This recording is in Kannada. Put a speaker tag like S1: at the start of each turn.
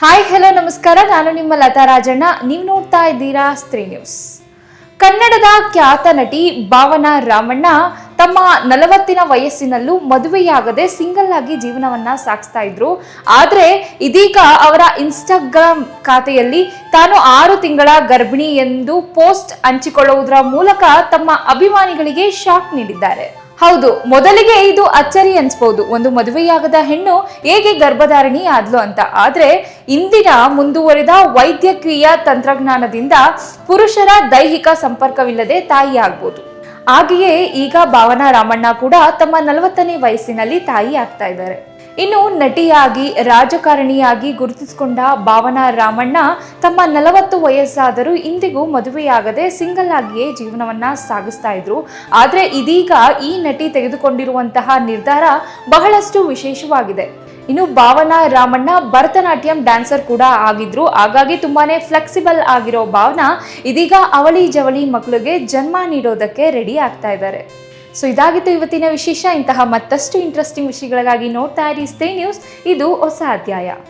S1: ಹಾಯ್ ಹಲೋ ನಮಸ್ಕಾರ. ನಾನು ನಿಮ್ಮ ಲತಾ ರಾಜಣ್ಣ. ನೀವು ನೋಡ್ತಾ ಇದ್ದೀರಾ ಸ್ತ್ರೀ ನ್ಯೂಸ್. ಕನ್ನಡದ ಖ್ಯಾತ ನಟಿ ಭಾವನಾ ರಾಮಣ್ಣ ತಮ್ಮ 40ನ ವಯಸ್ಸಿನಲ್ಲೂ ಮದುವೆಯಾಗದೆ ಸಿಂಗಲ್ ಆಗಿ ಜೀವನವನ್ನ ಸಾಗಿಸ್ತಾ ಇದ್ರು. ಆದ್ರೆ ಇದೀಗ ಅವರ ಇನ್ಸ್ಟಾಗ್ರಾಮ್ ಖಾತೆಯಲ್ಲಿ ತಾನು 6 ತಿಂಗಳ ಗರ್ಭಿಣಿ ಎಂದು ಪೋಸ್ಟ್ ಹಂಚಿಕೊಳ್ಳುವುದರ ಮೂಲಕ ತಮ್ಮ ಅಭಿಮಾನಿಗಳಿಗೆ ಶಾಕ್ ನೀಡಿದ್ದಾರೆ. ಹೌದು, ಮೊದಲಿಗೆ ಇದು ಅಚ್ಚರಿ ಅನ್ಸ್ಬಹುದು, ಒಂದು ಮದುವೆಯಾಗದ ಹೆಣ್ಣು ಹೇಗೆ ಗರ್ಭಧಾರಣಿ ಆದ್ಲು ಅಂತ. ಆದ್ರೆ ಇಂದಿನ ಮುಂದುವರೆದ ವೈದ್ಯಕೀಯ ತಂತ್ರಜ್ಞಾನದಿಂದ ಪುರುಷರ ದೈಹಿಕ ಸಂಪರ್ಕವಿಲ್ಲದೆ ತಾಯಿ ಆಗ್ಬೋದು. ಹಾಗೆಯೇ ಈಗ ಭಾವನಾ ರಾಮಣ್ಣ ಕೂಡ ತಮ್ಮ 40ನೇ ವಯಸ್ಸಿನಲ್ಲಿ ತಾಯಿ ಆಗ್ತಾ ಇದ್ದಾರೆ. ಇನ್ನು ನಟಿಯಾಗಿ ರಾಜಕಾರಣಿಯಾಗಿ ಗುರುತಿಸಿಕೊಂಡ ಭಾವನಾ ರಾಮಣ್ಣ ತಮ್ಮ 40 ವಯಸ್ಸಾದರೂ ಇಂದಿಗೂ ಮದುವೆಯಾಗದೆ ಸಿಂಗಲ್ ಆಗಿಯೇ ಜೀವನವನ್ನ ಸಾಗಿಸ್ತಾ ಇದ್ರು. ಆದ್ರೆ ಇದೀಗ ಈ ನಟಿ ತೆಗೆದುಕೊಂಡಿರುವಂತಹ ನಿರ್ಧಾರ ಬಹಳಷ್ಟು ವಿಶೇಷವಾಗಿದೆ. ಇನ್ನು ಭಾವನಾ ರಾಮಣ್ಣ ಭರತನಾಟ್ಯಂ ಡ್ಯಾನ್ಸರ್ ಕೂಡ ಆಗಿದ್ರು. ಹಾಗಾಗಿ ತುಂಬಾನೇ ಫ್ಲೆಕ್ಸಿಬಲ್ ಆಗಿರೋ ಭಾವನಾ ಇದೀಗ ಅವಳಿ ಜವಳಿ ಮಕ್ಕಳಿಗೆ ಜನ್ಮ ನೀಡೋದಕ್ಕೆ ರೆಡಿ ಆಗ್ತಾ ಇದ್ದಾರೆ. ಸೊ ಇದಾಗಿತ್ತು ಇವತ್ತಿನ ವಿಶೇಷ. ಇಂತಹ ಮತ್ತಷ್ಟು ಇಂಟ್ರೆಸ್ಟಿಂಗ್ ವಿಷಯಗಳಿಗಾಗಿ ನೋಡ್ತಾ ಇರಿ ಸ್ಟೇ ನ್ಯೂಸ್. ಇದು ಹೊಸ ಅಧ್ಯಾಯ.